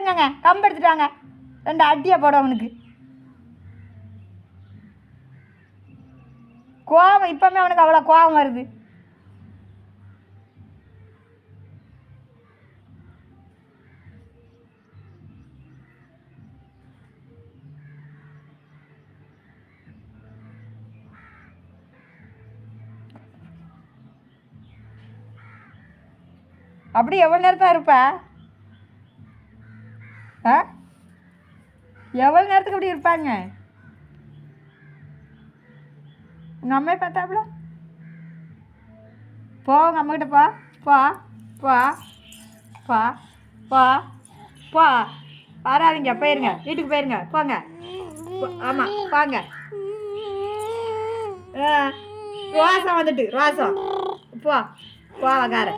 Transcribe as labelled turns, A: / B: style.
A: இருங்கங்க, கம்பு எடுத்துட்டாங்க, 2 அடியாக போட அவனுக்கு. கோவம் இப்போமே அவனுக்கு அவ்வளோ கோவம் வருது. அப்படி எவ்வளோ நேரம் தான் இருப்ப? ஆ, எவ்வளோ நேரத்துக்கு அப்படி இருப்பாங்க? உங்கள் அம்மையை பார்த்தாப்புல போ, உங்கள் அம்மாக்கிட்ட போ, போ போ போ போ போ. வராதிங்க, போயிருங்க, வீட்டுக்கு போயிருங்க, போங்க. ஆமாம், போங்க. ரோசம் வந்துட்டு, ரோசம் போ, போவக்கார.